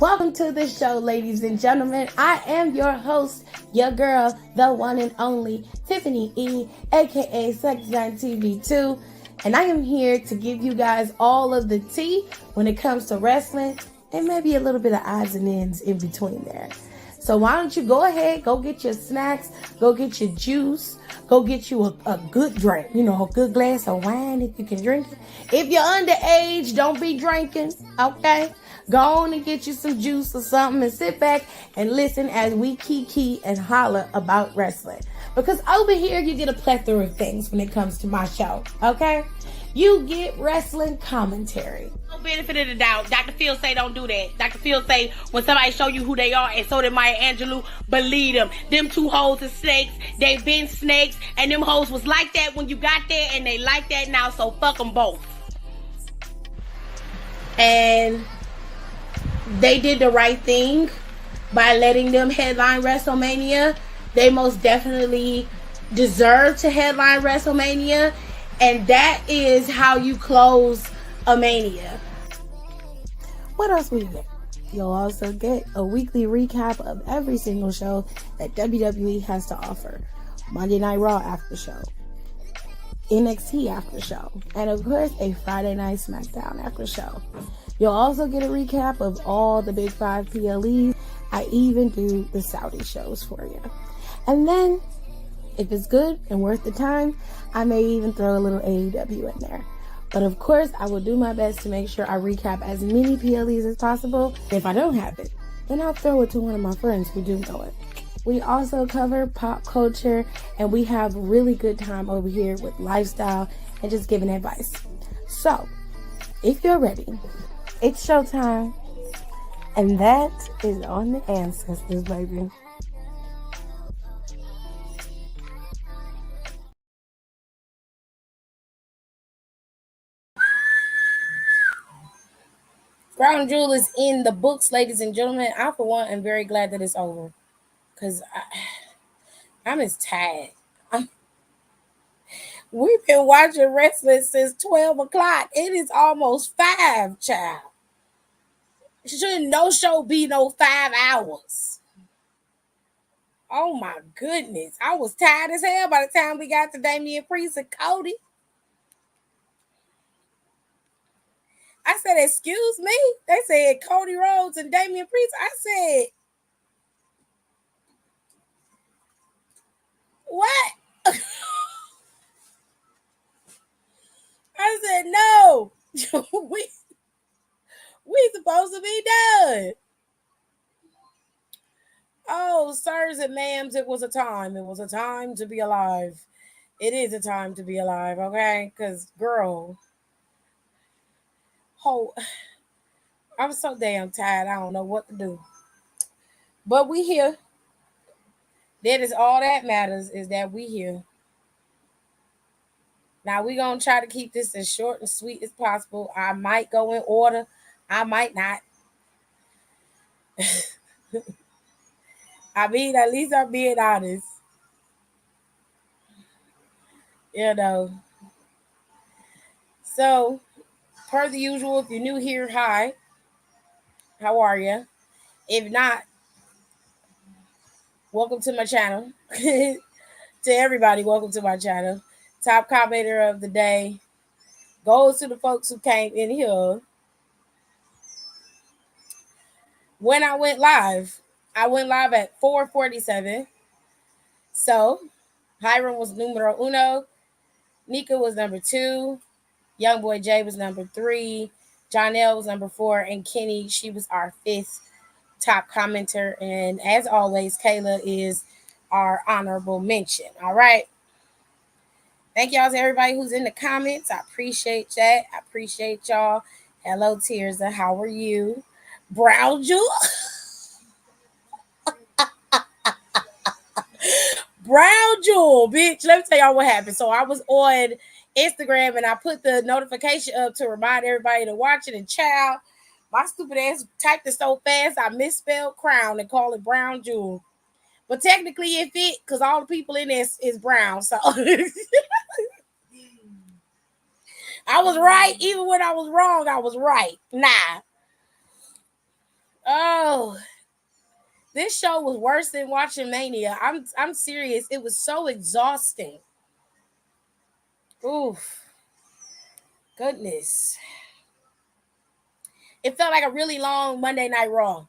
Welcome to the show, ladies and gentlemen. I am your host, your girl, the one and only Tiffany E, aka Sexline TV2, and I am here to give you guys all of the tea when it comes to wrestling and maybe a little bit of odds and ends in between there. So why don't you go ahead, go get your snacks, go get your juice, go get you a good drink, a good glass of wine if you can drink it. If you're underage, don't be drinking, okay? Go on and get you some juice or something and sit back and listen as we kiki and holler about wrestling. Because over here, you get a plethora of things when it comes to my show, okay? You get wrestling commentary. No benefit of the doubt. Dr. Phil say don't do that. Dr. Phil say when somebody show you who they are, and so did Maya Angelou, believe them. Them two hoes are snakes. They've been snakes, and them hoes was like that when you got there, and they like that now, so fuck them both. And they did the right thing by letting them headline WrestleMania. They most definitely deserve to headline WrestleMania. And that is how you close a mania. What else will you get? You'll also get a weekly recap of every single show that WWE has to offer. Monday Night Raw after show, NXT after show, and of course a Friday Night SmackDown after show. You'll also get a recap of all the Big 5 PLEs. I even do the Saudi shows for you. And then, if it's good and worth the time, I may even throw a little AEW in there. But of course, I will do my best to make sure I recap as many PLEs as possible. If I don't have it, then I'll throw it to one of my friends who do know it. We also cover pop culture, and we have really good time over here with lifestyle and just giving advice. So, if you're ready, it's showtime, and that is on the Ancestors, baby. Crown Jewel is in the books, ladies and gentlemen. I, for one, am very glad that it's over, because I'm as tired. We've been watching wrestling since 12 o'clock. It is almost 5, child. Shouldn't no show be no 5 hours. Oh my goodness. I was tired as hell by the time we got to Damien Priest and Cody. I said, excuse me? They said Cody Rhodes and Damien Priest. I said, what? I said, no. we supposed to be done. Oh, sirs and ma'ams, it was a time. It was a time to be alive. It is a time to be alive, okay? Because, girl, I'm so damn tired. I don't know what to do. But we here. That is all that matters, is that we here. Now, we're going to try to keep this as short and sweet as possible. I might go in order. I might not. I mean, at least I'm being honest. So, per the usual, if you're new here, hi. How are you? If not, welcome to my channel. To everybody, welcome to my channel. Top commenter of the day goes to the folks who came in here. When I went live at 4:47. So, Hiram was numero uno. Nika was number 2. Youngboy Jay was number 3. Jonelle was number 4. And Kenny, she was our 5th top commenter. And as always, Kayla is our honorable mention. All right. Thank y'all to everybody who's in the comments. I appreciate that. I appreciate y'all. Hello, Tirza. How are you? Brown Jewel. Brown Jewel, bitch. Let me tell y'all what happened. So I was on Instagram and I put the notification up to remind everybody to watch it. And child, my stupid ass typed it so fast I misspelled crown and called it Brown Jewel. But technically it fit because all the people in this is brown. So I was right. Even when I was wrong, I was right. Nah. Oh, this show was worse than watching Mania. I'm serious. It was so exhausting. Oof. Goodness. It felt like a really long Monday Night Raw.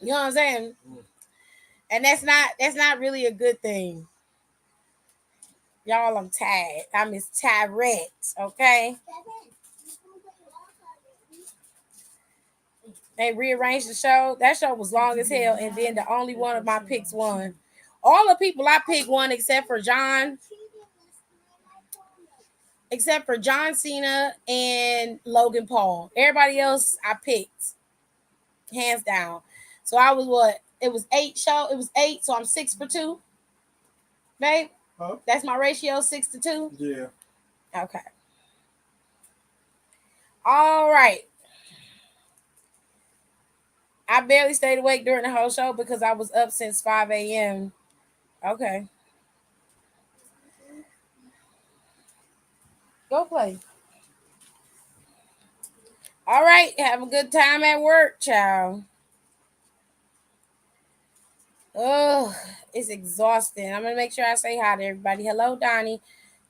You know what I'm saying? And that's not really a good thing. Y'all, I'm tired. I'm as tired, okay? They rearranged the show. That show was long as hell, and then the only one of my picks won. All the people I picked won except for John Cena and Logan Paul. Everybody else I picked, hands down. So I was what? It was 8 show. It was 8, so I'm 6 for 2. Babe? Huh? That's my ratio, 6 to 2? Yeah. Okay. All right. I barely stayed awake during the whole show because I was up since 5 a.m. Okay. Go play. All right. Have a good time at work, child. Oh, it's exhausting. I'm going to make sure I say hi to everybody. Hello, Donnie.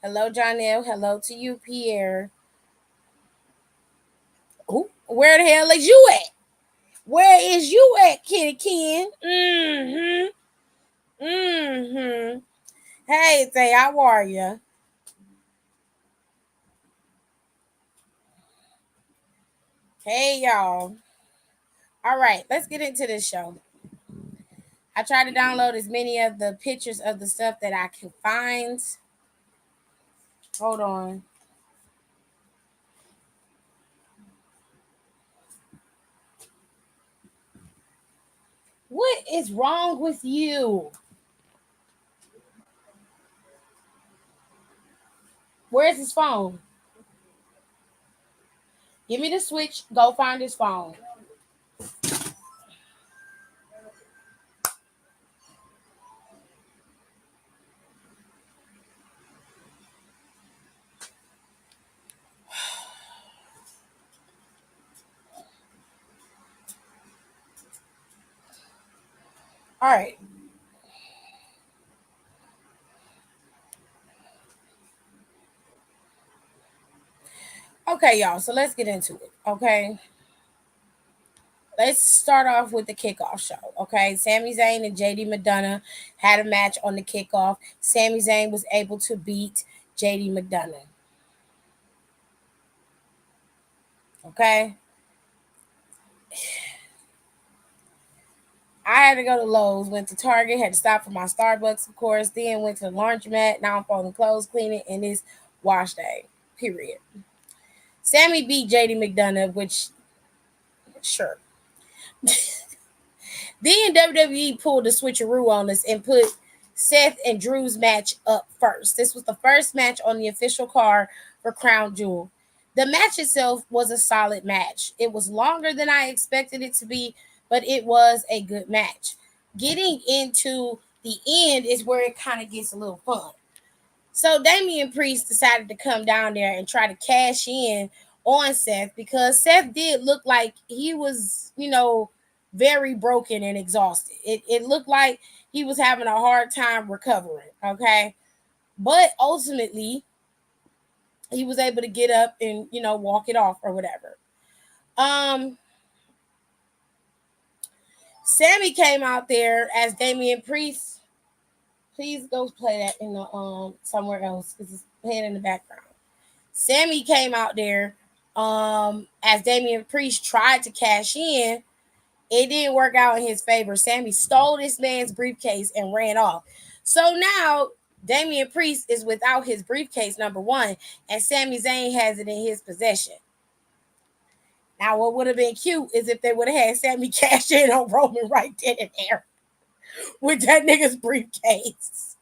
Hello, Jonelle. Hello to you, Pierre. Ooh, where the hell is you at? Where is you at, Kitty Ken? Hey, Tay, how are you? Hey, y'all. All right, let's get into this show. I try to download as many of the pictures of the stuff that I can find. Hold on. What is wrong with you? Where's his phone? Give me the switch. Go find his phone. All right. Okay, y'all. So let's get into it. Okay. Let's start off with the kickoff show. Okay. Sami Zayn and JD McDonough had a match on the kickoff. Sami Zayn was able to beat JD McDonough. Okay. I had to go to Lowe's, went to Target, had to stop for my Starbucks, of course, then went to the laundromat. Now I'm folding clothes, cleaning, and it's wash day. Period. Sami beat JD McDonough, which, sure. Then WWE pulled the switcheroo on us and put Seth and Drew's match up first. This was the first match on the official card for Crown Jewel. The match itself was a solid match. It was longer than I expected it to be, but it was a good match. Getting into the end is where it kind of gets a little fun. So Damian Priest decided to come down there and try to cash in on Seth because Seth did look like he was, very broken and exhausted. It looked like he was having a hard time recovering. Okay. But ultimately, he was able to get up and, walk it off or whatever. Sami came out there as Damian Priest. Please go play that in the somewhere else because it's playing in the background. Sami came out there as Damian Priest tried to cash in. It didn't work out in his favor. Sami stole this man's briefcase and ran off. So now Damian Priest is without his briefcase, number one, and Sami Zayn has it in his possession. Now, what would have been cute is if they would have had Sami cash in on Roman right then and there with that nigga's briefcase.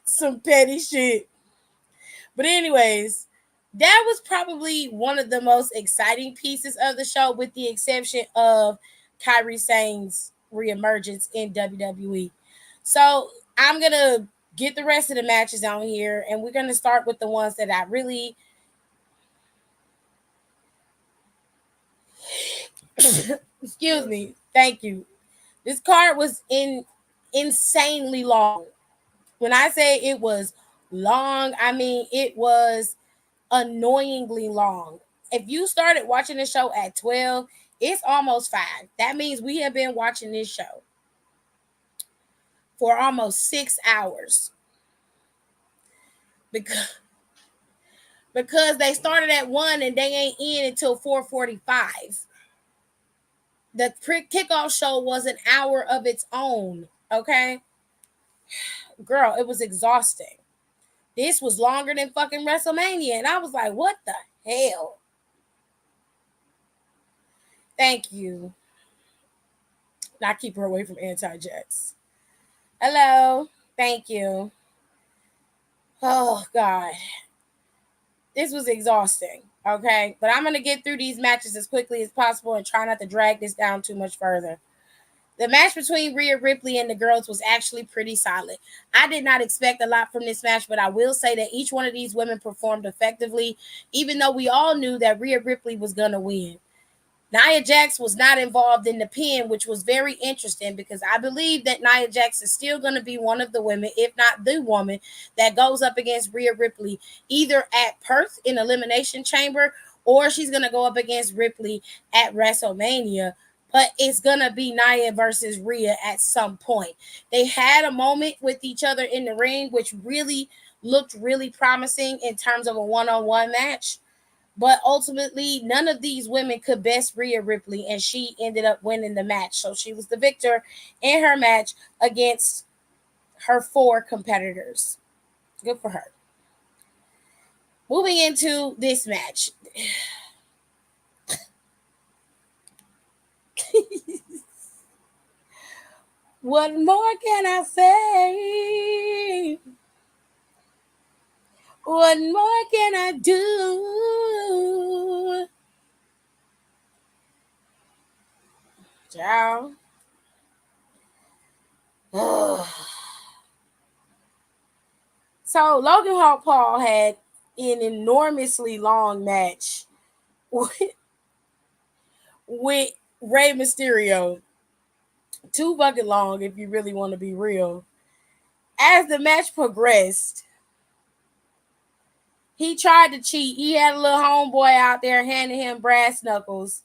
Some petty shit. But anyways, that was probably one of the most exciting pieces of the show, with the exception of Kairi Sane's reemergence in WWE. So I'm going to get the rest of the matches on here, and we're going to start with the ones that I really Excuse me. Thank you. This card was insanely long. When I say it was long, I mean it was annoyingly long. If you started watching the show at 12, it's almost 5. That means we have been watching this show for almost 6 hours. Because they started at 1 and they ain't in until 4:45. The kickoff show was an hour of its own, okay? Girl, it was exhausting. This was longer than fucking WrestleMania. And I was like, what the hell? Thank you. Not keep her away from anti-jets. Hello. Thank you. Oh, God. This was exhausting. Okay. But I'm going to get through these matches as quickly as possible and try not to drag this down too much further. The match between Rhea Ripley and the girls was actually pretty solid. I did not expect a lot from this match, but I will say that each one of these women performed effectively, even though we all knew that Rhea Ripley was going to win. Nia Jax was not involved in the pin, which was very interesting because I believe that Nia Jax is still going to be one of the women, if not the woman, that goes up against Rhea Ripley, either at Perth in Elimination Chamber or she's going to go up against Ripley at WrestleMania. But it's going to be Nia versus Rhea at some point. They had a moment with each other in the ring, which really looked really promising in terms of a one-on-one match. But ultimately, none of these women could best Rhea Ripley, and she ended up winning the match. So she was the victor in her match against her 4 competitors. Good for her. Moving into this match. What more can I say? What more can I do? Ciao. So Logan Paul had an enormously long match with Rey Mysterio. Too fucking long if you really want to be real. As the match progressed, he tried to cheat. He had a little homeboy out there handing him brass knuckles.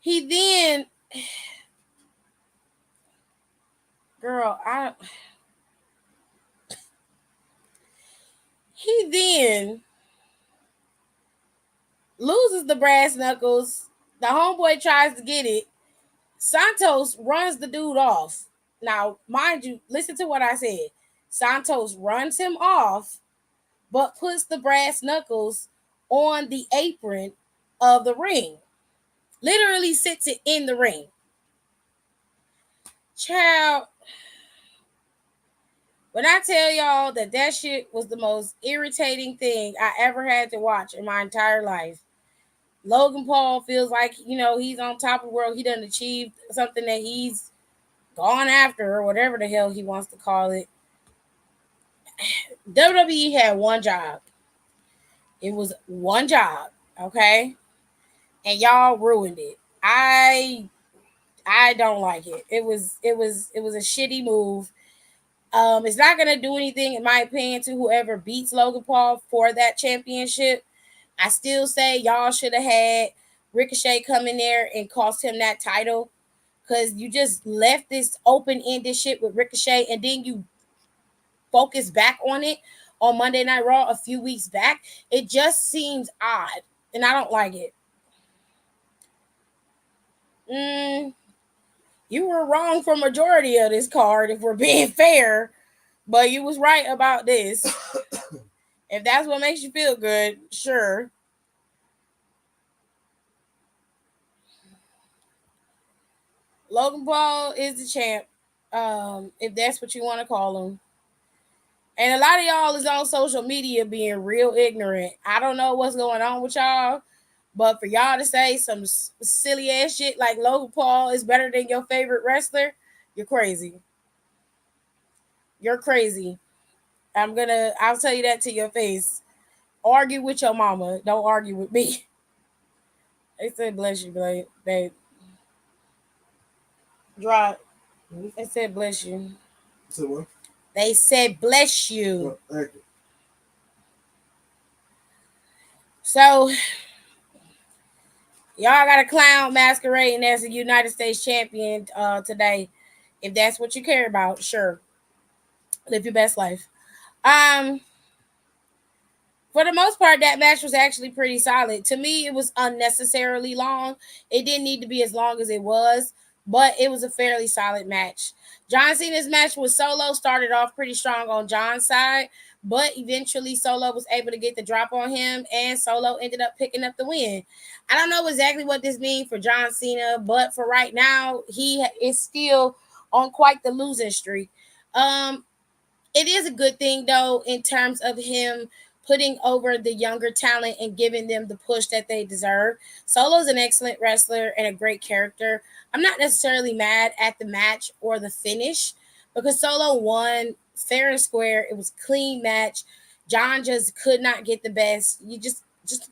He then... Girl, He then loses the brass knuckles. The homeboy tries to get it. Santos runs the dude off. Now, mind you, listen to what I said. Santos runs him off, but puts the brass knuckles on the apron of the ring. Literally sits it in the ring. Child, when I tell y'all that shit was the most irritating thing I ever had to watch in my entire life. Logan Paul feels like, he's on top of the world. He done achieved something that he's gone after or whatever the hell he wants to call it. WWE had one job. It was one job, okay? And y'all ruined it. I don't like it. It was a shitty move. It's not gonna do anything, in my opinion, to whoever beats Logan Paul for that championship. I still say y'all should have had Ricochet come in there and cost him that title, because you just left this open-ended shit with Ricochet, and then you focus back on it on Monday Night Raw a few weeks back. It just seems odd, and I don't like it. You were wrong for majority of this card, if we're being fair, but you was right about this. If that's what makes you feel good, sure. Logan Paul is the champ, if that's what you want to call him. And a lot of y'all is on social media being real ignorant. I don't know what's going on with y'all, but for y'all to say some silly ass shit like Logan Paul is better than your favorite wrestler, you're crazy. You're crazy. I'll tell you that to your face. Argue with your mama. Don't argue with me. They said bless you, babe. Drop. They said bless you. So what? They said bless you. Thank you. So y'all got a clown masquerading as a United States champion today. If that's what you care about, sure. Live your best life. Um, for the most part, that match was actually pretty solid. To me, it was unnecessarily long. It didn't need to be as long as it was, but it was a fairly solid match. John Cena's match with Solo started off pretty strong on John's side, but eventually Solo was able to get the drop on him, and Solo ended up picking up the win. I don't know exactly what this means for John Cena, but for right now, he is still on quite the losing streak. It is a good thing though in terms of him putting over the younger talent and giving them the push that they deserve. Solo's an excellent wrestler and a great character. I'm not necessarily mad at the match or the finish because Solo won fair and square. It was a clean match. John just could not get the best. You just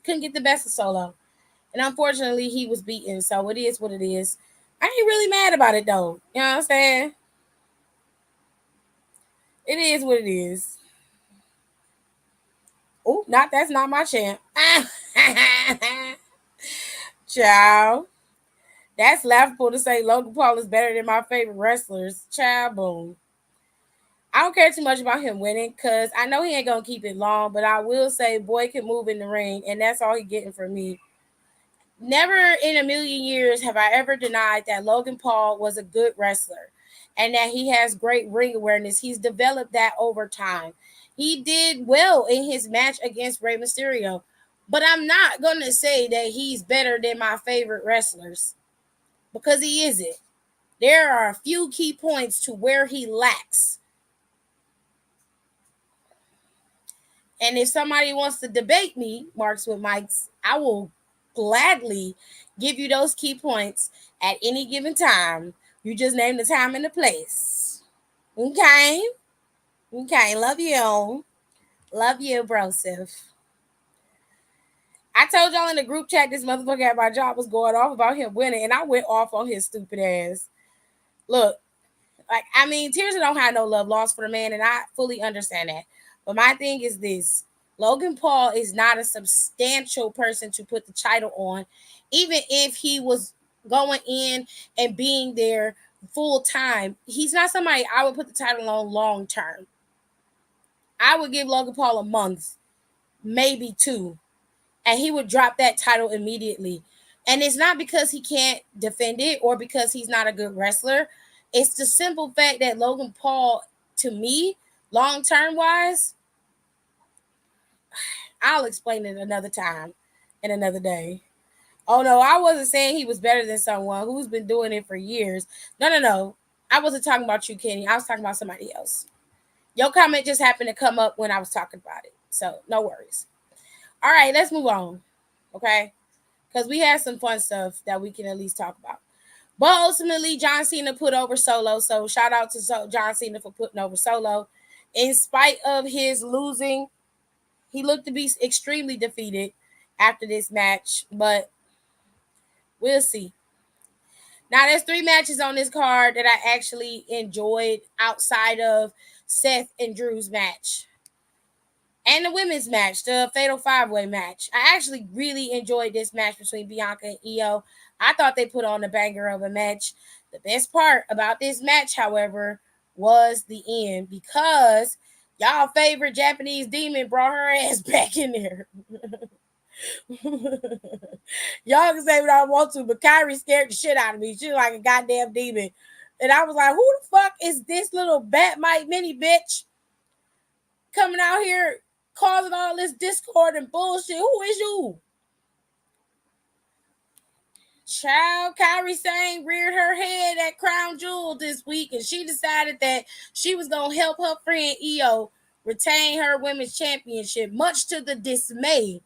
couldn't get the best of Solo. And unfortunately he was beaten. So it is what it is. I ain't really mad about it though. You know what I'm saying? It is what it is. Oh, that's not my champ. Child. That's laughable to say Logan Paul is better than my favorite wrestlers. Child, boom. I don't care too much about him winning because I know he ain't going to keep it long, but I will say boy can move in the ring, and that's all he getting from me. Never in a million years have I ever denied that Logan Paul was a good wrestler and that he has great ring awareness. He's developed that over time. He did well in his match against Rey Mysterio, but I'm not going to say that he's better than my favorite wrestlers because he isn't. There are a few key points to where he lacks. And if somebody wants to debate me, Marks with Mikes, I will gladly give you those key points at any given time. You just name the time and the place. Okay? Okay, love you. Love you, brosif. I told y'all in the group chat this motherfucker at my job was going off about him winning, and I went off on his stupid ass. Look, Tears don't have no love lost for the man, and I fully understand that. But my thing is this. Logan Paul is not a substantial person to put the title on, even if he was going in and being there full time. He's not somebody I would put the title on long term. I would give Logan Paul a month, maybe two, and he would drop that title immediately. And it's not because he can't defend it or because he's not a good wrestler. It's the simple fact that Logan Paul, to me, long term wise, I'll explain it another time and another day. Oh no, I wasn't saying he was better than someone who's been doing it for years. No. I wasn't talking about you, Kenny. I was talking about somebody else. Your comment just happened to come up when I was talking about it. So no worries. All right, let's move on. Okay? Because we had some fun stuff that we can at least talk about. But ultimately, John Cena put over Solo. So shout out to John Cena for putting over Solo. In spite of his losing, he looked to be extremely defeated after this match. But we'll see. Now, there's 3 matches on this card that I actually enjoyed outside of Seth and Drew's match. And the women's match, the Fatal 5-Way match. I actually really enjoyed this match between Bianca and Io. I thought they put on a banger of a match. The best part about this match, however, was the end because y'all favorite Japanese demon brought her ass back in there. Y'all can say what I want to, but Kyrie scared the shit out of me. She's like a goddamn demon. And I was like, who the fuck is this little Batmite mini bitch coming out here causing all this discord and bullshit? Who is you? Child, Kyrie Sane reared her head at Crown Jewel this week, and she decided that she was going to help her friend Io retain her women's championship, much to the dismay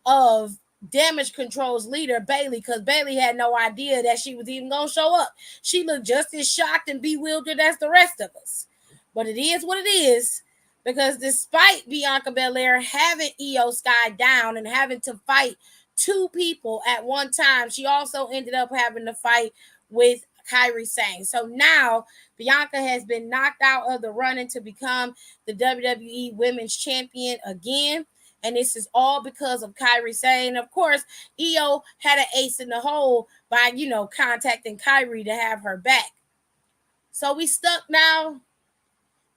of Damage Control's leader, Bayley, because Bayley had no idea that she was even going to show up. She looked just as shocked and bewildered as the rest of us. But it is what it is, because despite Bianca Belair having Io Sky down and having to fight two people at one time. She also ended up having to fight with Kairi Sane. So now Bianca has been knocked out of the running to become the WWE Women's Champion again. And this is all because of Kairi Sane. Of course, Io had an ace in the hole by, contacting Kairi to have her back. So we stuck now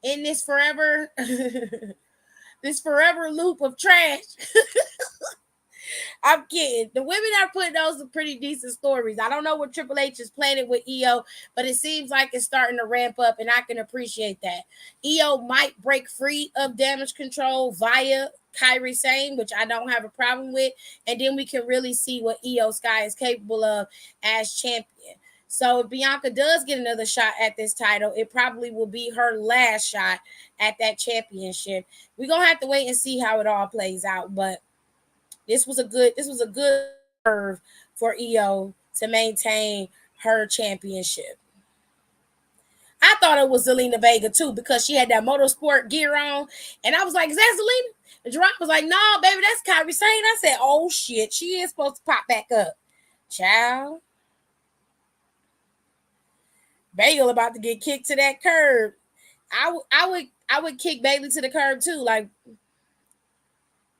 in this forever this forever loop of trash. I'm kidding. The women are putting those some pretty decent stories. I don't know what Triple H is planning with Io, but it seems like it's starting to ramp up, and I can appreciate that. Io might break free of damage control via Kairi Sane, which I don't have a problem with, and then we can really see what Io Sky is capable of as champion. So if Bianca does get another shot at this title, it probably will be her last shot at that championship. We're gonna have to wait and see how it all plays out, but this was a good curve for Io to maintain her championship. I thought it was Zelina Vega too because she had that motorsport gear on, and I was like, "Is that Zelina?" And Gerard was like, "No, baby, that's Kairi Sane." I said, "Oh shit, she is supposed to pop back up." Child, Bagel about to get kicked to that curb. I would kick Bailey to the curb too. Like,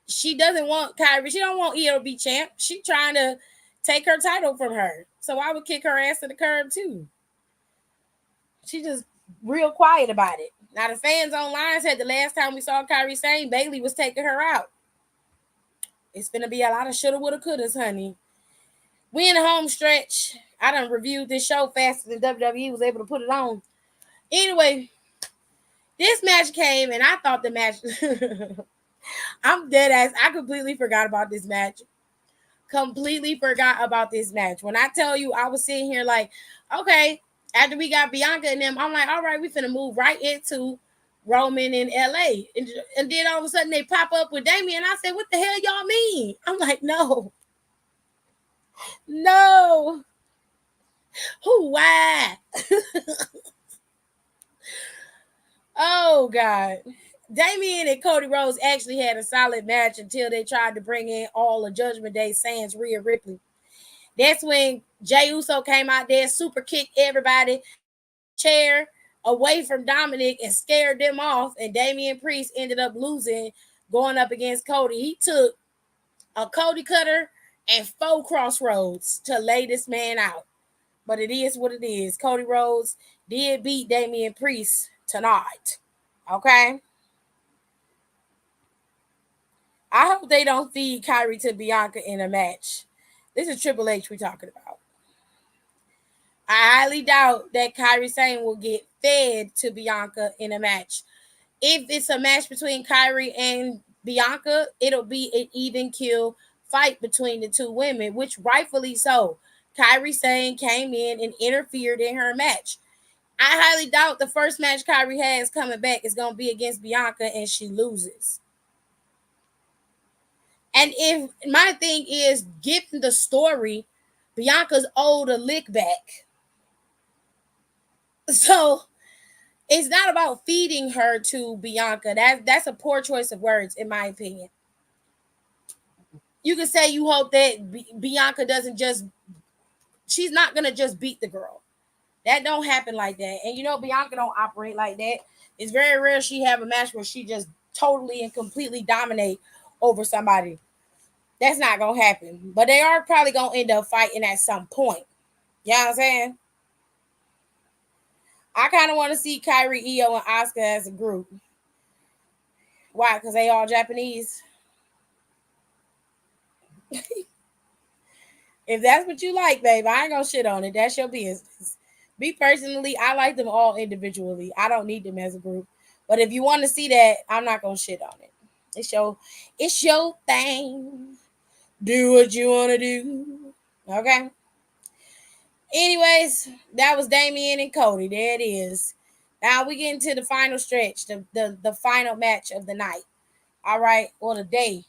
she doesn't want Kairi. She don't want Io to be champ. She trying to take her title from her. So I would kick her ass to the curb too. She just real quiet about it. Now the fans online said the last time we saw Kairi Sane, Bailey was taking her out. It's gonna be a lot of shoulda, woulda, couldas, honey. We in the home stretch. I done reviewed this show faster than WWE was able to put it on. Anyway, this match came and I thought the match I'm dead ass. I completely forgot about this match. Completely forgot about this match. When I tell you, I was sitting here like, okay, after we got Bianca and them, I'm like, all right, we finna move right into Roman in LA. And then all of a sudden they pop up with Damien. I said, what the hell y'all mean? I'm like, no. No. Who? Why? Oh, God. Damien and Cody Rhodes actually had a solid match until they tried to bring in all of Judgment Day sans Rhea Ripley. That's when Jey Uso came out there, super kicked everybody chair away from Dominic and scared them off, and Damian Priest ended up losing going up against Cody. He took a Cody cutter and 4 crossroads to lay this man out. But it is what it is. Cody Rhodes did beat Damian Priest tonight. Okay? I hope they don't feed Kairi to Bianca in a match. This is Triple H we're talking about. I highly doubt that Kairi Sane will get fed to Bianca in a match. If it's a match between Kairi and Bianca, it'll be an even kill fight between the two women, which rightfully so. Kairi Sane came in and interfered in her match. I highly doubt the first match Kairi has coming back is going to be against Bianca and she loses. And if my thing is, given the story, Bianca's owed a lick back. So it's not about feeding her to Bianca. That's a poor choice of words, in my opinion. You can say you hope that Bianca doesn't just, she's not going to just beat the girl. That don't happen like that. And Bianca don't operate like that. It's very rare she have a match where she just totally and completely dominate over somebody. That's not going to happen. But they are probably going to end up fighting at some point. You know what I'm saying? I kind of want to see Kairi, Io, and Asuka as a group. Why? Because they all Japanese. If that's what you like, babe, I ain't going to shit on it. That's your business. Me personally, I like them all individually. I don't need them as a group. But if you want to see that, I'm not going to shit on it. It's your thing. Do what you want to do. Okay? Anyways, that was Damien and Cody. There it is. Now we get into the final stretch, the final match of the night. All right, or the day.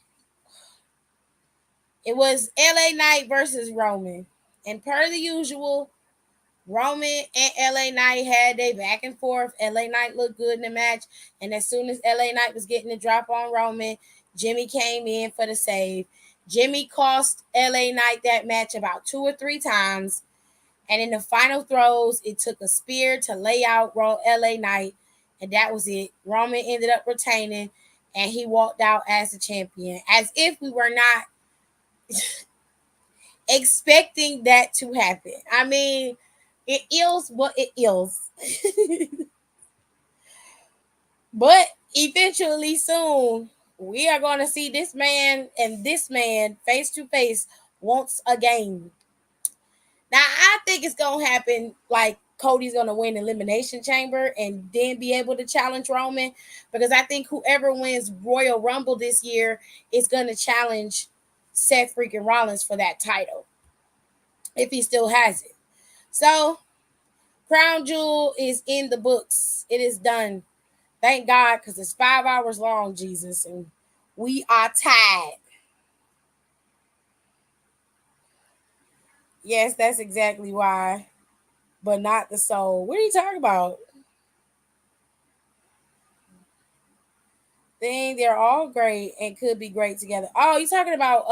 It was LA Knight versus Roman. And per the usual, Roman and LA Knight had their back and forth. LA Knight looked good in the match. And as soon as LA Knight was getting the drop on Roman, Jimmy came in for the save. Jimmy cost LA Knight that match about 2 or 3 times. And in the final throws, it took a spear to lay out LA Knight. And that was it. Roman ended up retaining. And he walked out as the champion. As if we were not expecting that to happen. I mean, it is what it is. But eventually, soon, we are going to see this man and this man face to face once again. Now, I think it's going to happen like Cody's going to win Elimination Chamber and then be able to challenge Roman, because I think whoever wins Royal Rumble this year is going to challenge Seth freaking Rollins for that title, if he still has it. So, Crown Jewel is in the books. It is done. Thank God, because it's 5 hours long, Jesus, and we are tired. Yes, that's exactly why, but not the soul. What are you talking about? They're all great and could be great together. Oh, you talking about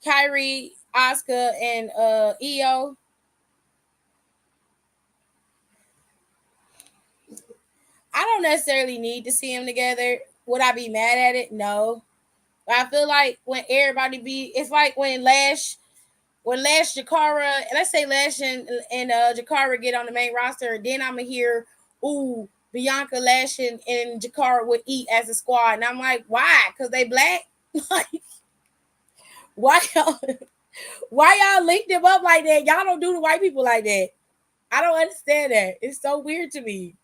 Kyrie, Asuka, and Io? I don't necessarily need to see them together. Would I be mad at it? No. But I feel like when everybody it's like when Lash Jakara, let's say Lash and Jakara get on the main roster, then I'm gonna hear, ooh, Bianca, Lash, and Jakara would eat as a squad, and I'm like, why? Because they black. Like, why y'all link them up like that? Y'all don't do the white people like that. I don't understand that. It's so weird to me.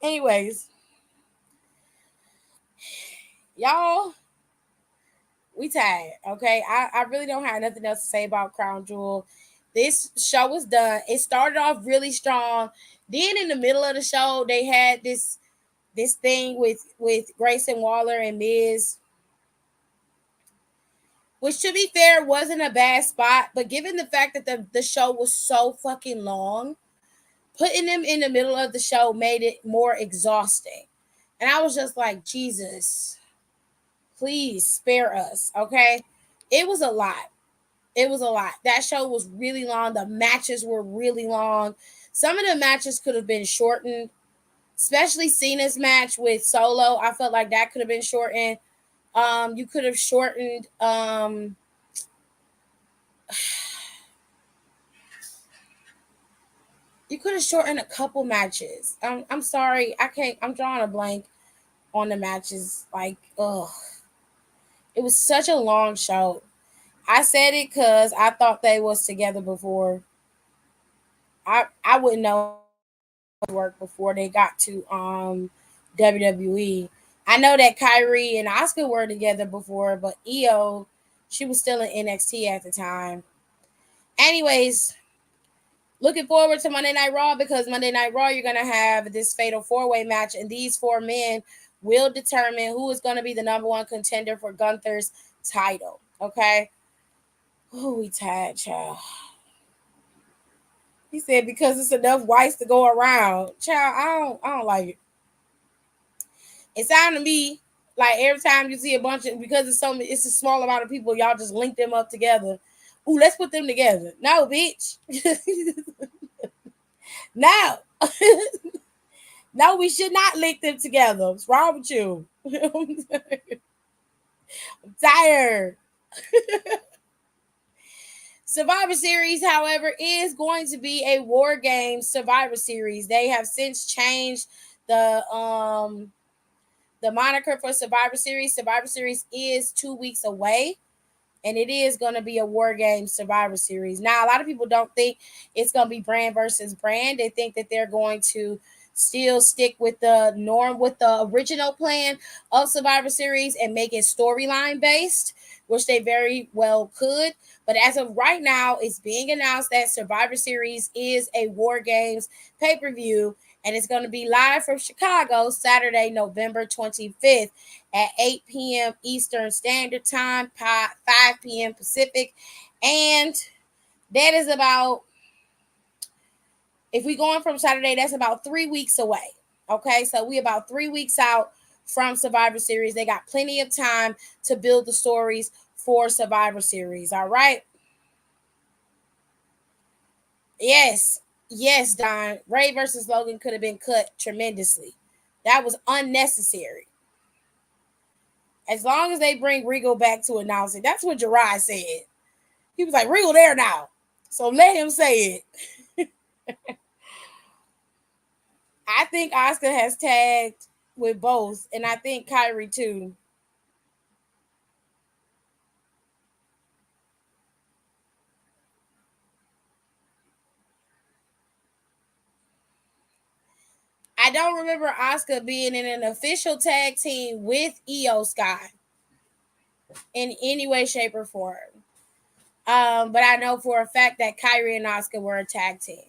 Anyways, y'all, we tired. Okay, I really don't have nothing else to say about Crown Jewel. This show was done. It started off really strong. Then in the middle of the show, they had this thing with Grayson Waller and Miz, which, to be fair, wasn't a bad spot. But given the fact that the show was so fucking long, putting them in the middle of the show made it more exhausting. And I was just like, Jesus, please spare us, okay? It was a lot. It was a lot. That show was really long. The matches were really long. Some of the matches could have been shortened, especially CENA'S match with Solo. I felt like that could have been shortened. You could have shortened you could have shortened a couple matches. I'm sorry, I can't. I'm drawing a blank on the matches. Like, ugh, it was such a long show. I said it because I thought they was together before. I wouldn't know work before they got to WWE. I know that Kyrie and Asuka were together before, but Io, she was still in NXT at the time. Anyways, looking forward to Monday Night Raw, because Monday Night Raw, you're going to have this fatal 4-way match, and these 4 men will determine who is going to be the number 1 contender for Gunther's title. Okay? Oh, we tired, child. He said because it's enough whites to go around. Child, I don't like it. It sounds to me like every time you see a bunch of, because it's a small amount of people, y'all just link them up together. Ooh, let's put them together. No, bitch. No. No, we should not link them together. What's wrong with you? I'm tired. Survivor Series, however, is going to be a War Games Survivor Series. They have since changed the moniker for Survivor Series. Survivor Series is 2 weeks away, and it is going to be a War Games Survivor Series. Now, a lot of people don't think it's going to be brand versus brand. They think that they're going to still stick with the norm, with the original plan of Survivor Series, and make it storyline based, which they very well could. But as of right now, it's being announced that Survivor Series is a War Games pay-per-view, and it's going to be live from Chicago Saturday, November 25th at 8 p.m. Eastern Standard Time, 5 p.m. Pacific. And that is about, if we going from Saturday, that's about 3 weeks away. Okay, so we about 3 weeks out from Survivor Series. They got plenty of time to build the stories for Survivor Series. All right. Yes. Yes, Don. Ray versus Logan could have been cut tremendously. That was unnecessary. As long as they bring Regal back to announce it. That's what Jiraiya said. He was like, Regal there now. So let him say it. I think Asuka has tagged with both, and I think Kyrie too. I don't remember Asuka being in an official tag team with Io Sky in any way, shape, or form. But I know for a fact that Kyrie and Asuka were a tag team.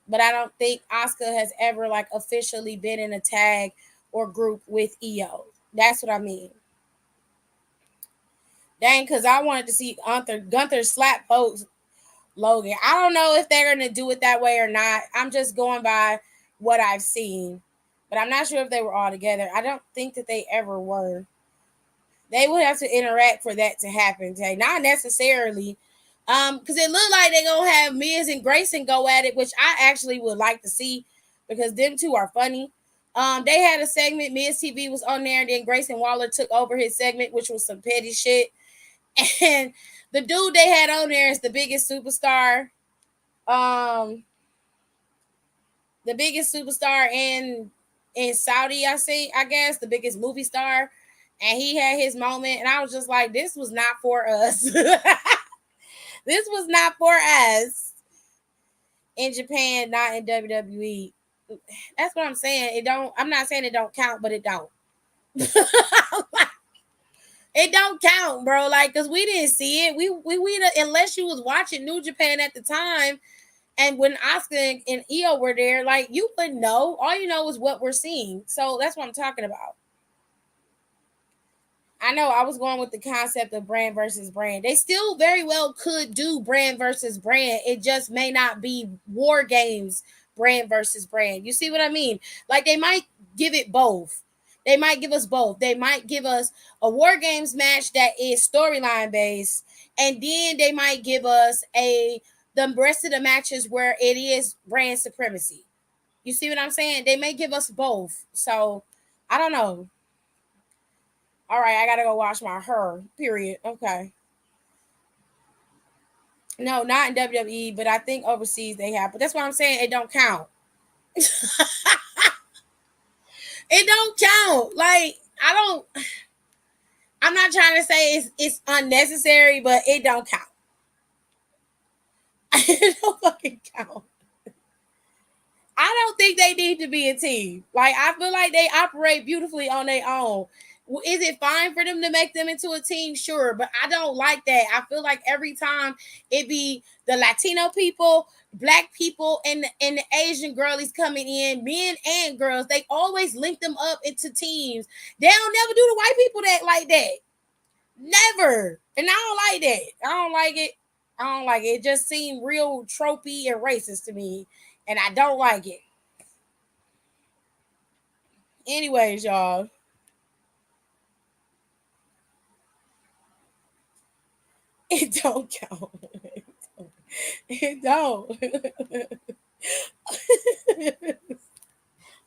But I don't think Asuka has ever like officially been in a tag or group with Io. That's what I mean. Dang, because I wanted to see Gunther slap post Logan. I don't know if they're going to do it that way or not. I'm just going by what I've seen. But I'm not sure if they were all together. I don't think that they ever were. They would have to interact for that to happen. Not necessarily. Because it looked like they're going to have Miz and Grayson go at it, which I actually would like to see because them two are funny. They had a segment. Miz TV was on there, and then Grayson Waller took over his segment, which was some petty shit. And the dude they had on there is the biggest superstar. The biggest superstar in Saudi, I guess, the biggest movie star. And he had his moment, and I was just like, this was not for us. This was not for us in Japan, not in WWE. That's what I'm saying. I'm not saying it don't count, but it don't. It don't count, bro. Like, cause we didn't see it. We unless you was watching New Japan at the time, and when Asuka and Io were there, like you wouldn't know. All you know is what we're seeing. So that's what I'm talking about. I know I was going with the concept of brand versus brand. They still very well could do brand versus brand. It just may not be War Games brand versus brand. You see what I mean? Like they might give it both. They might give us both. They might give us a War Games match that is storyline based, and then they might give us the rest of the matches where it is brand supremacy. You see what I'm saying? They may give us both. So I don't know. All right, I gotta go wash my hair. Period. Okay. No, not in WWE, but I think overseas they have. But that's what I'm saying. It don't count. It don't count. Like I'm not trying to say it's unnecessary, but it don't count. It don't fucking count. I don't think they need to be a team. Like I feel like they operate beautifully on their own. Is it fine for them to make them into a team? Sure, but I don't like that. I feel like every time it be the Latino people, black people, and the Asian girlies coming in, men and girls, they always link them up into teams. They don't never do the white people that like that. Never. And I don't like that. I don't like it. I don't like it. It just seemed real tropey and racist to me. And I don't like it. Anyways, y'all. It don't count. It don't.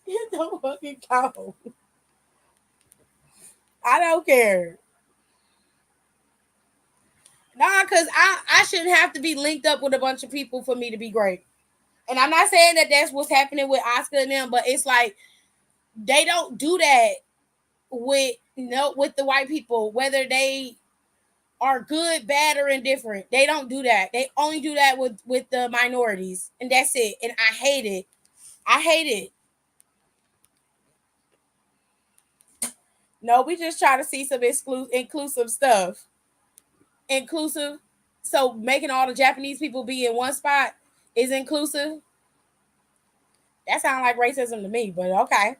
It don't fucking count. I don't care. Nah, because I shouldn't have to be linked up with a bunch of people for me to be great. And I'm not saying that that's what's happening with Oscar and them, but it's like they don't do that with with the white people, whether they are good, bad, or indifferent. They don't do that. They only do that with the minorities, and that's it. And I hate it. I hate it. No, we just try to see some inclusive stuff. Inclusive. So making all the Japanese people be in one spot is inclusive. That sounds like racism to me, but okay.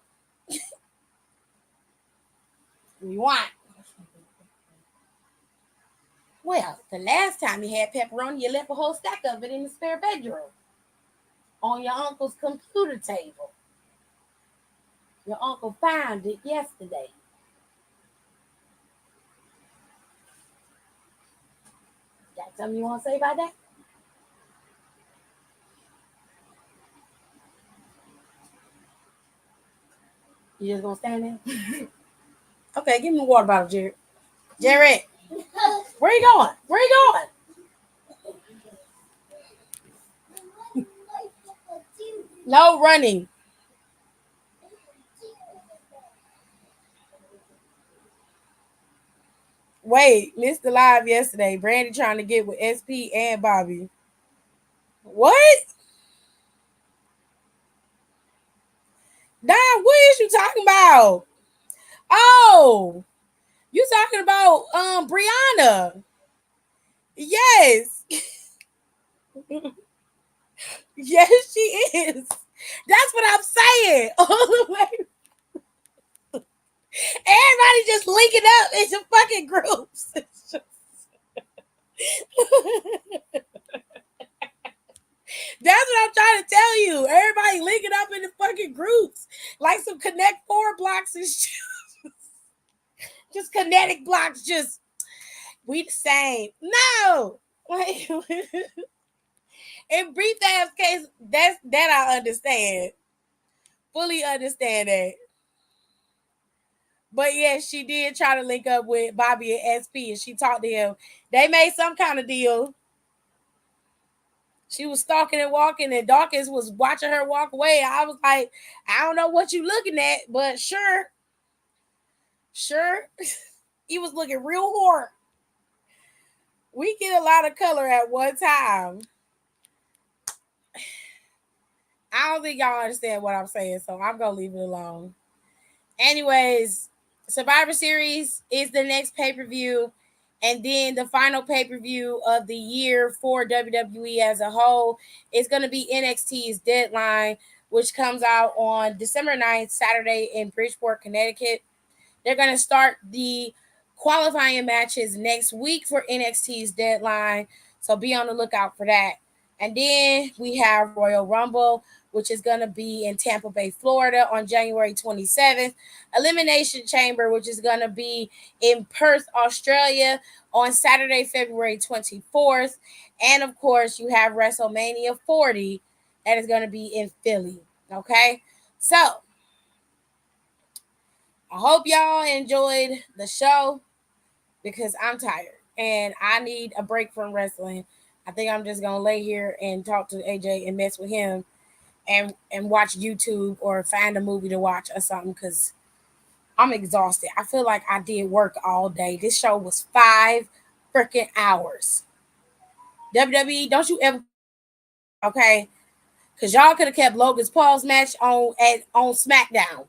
We want. Well, the last time you had pepperoni, you left a whole stack of it in the spare bedroom on your uncle's computer table. Your uncle found it yesterday. Got something you want to say about that? You just gonna stand there? Okay, give me a water bottle, Jared. Jared, where you going? Where you going? No running. Wait, missed the live yesterday. Brandy trying to get with SP and Bobby. What? Don, what is you talking about? Oh, you talking about Brianna. Yes. Yes, she is. That's what I'm saying. All the way. Everybody just linking up into fucking groups. That's what I'm trying to tell you. Everybody linking up in the fucking groups. Like some Connect 4 blocks and shit. Just kinetic blocks, just we the same. No. Like, in brief ass case, that I understand. Fully understand that. But yeah, she did try to link up with Bobby and SP and she talked to him. They made some kind of deal. She was stalking and walking, and Dawkins was watching her walk away. I was like, I don't know what you looking at, but sure. Sure. He was looking real hard. We get a lot of color at one time. I don't think y'all understand what I'm saying, so I'm going to leave it alone. Anyways, Survivor Series is the next pay-per-view. And then the final pay-per-view of the year for WWE as a whole is going to be NXT's Deadline, which comes out on December 9th, Saturday in Bridgeport, Connecticut. They're going to start the qualifying matches next week for NXT's Deadline. So be on the lookout for that. And then we have Royal Rumble, which is going to be in Tampa Bay, Florida on January 27th. Elimination Chamber, which is going to be in Perth, Australia on Saturday, February 24th. And of course, you have WrestleMania 40 that is going to be in Philly. Okay? So, I hope y'all enjoyed the show because I'm tired and I need a break from wrestling. I think I'm just going to lay here and talk to AJ and mess with him and watch YouTube or find a movie to watch or something because I'm exhausted. I feel like I did work all day. This show was 5 freaking hours. WWE, don't you ever, okay? Because y'all could have kept Logan's Paul's match on SmackDown.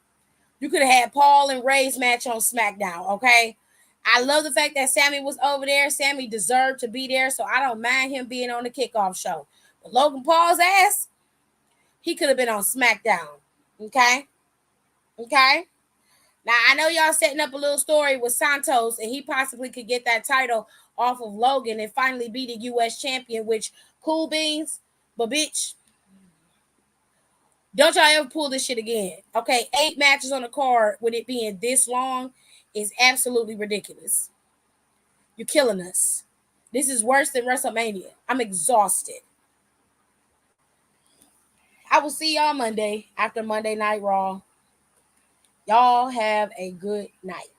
You could have had Paul and Ray's match on SmackDown, okay? I love the fact that Sammy was over there. Sammy deserved to be there, so I don't mind him being on the kickoff show. But Logan Paul's ass, he could have been on SmackDown, okay? Okay? Now, I know y'all setting up a little story with Santos, and he possibly could get that title off of Logan and finally be the U.S. champion, which, cool beans, but bitch, don't y'all ever pull this shit again. Okay, 8 matches on the card with it being this long is absolutely ridiculous. You're killing us. This is worse than WrestleMania. I'm exhausted. I will see y'all Monday after Monday Night Raw. Y'all have a good night.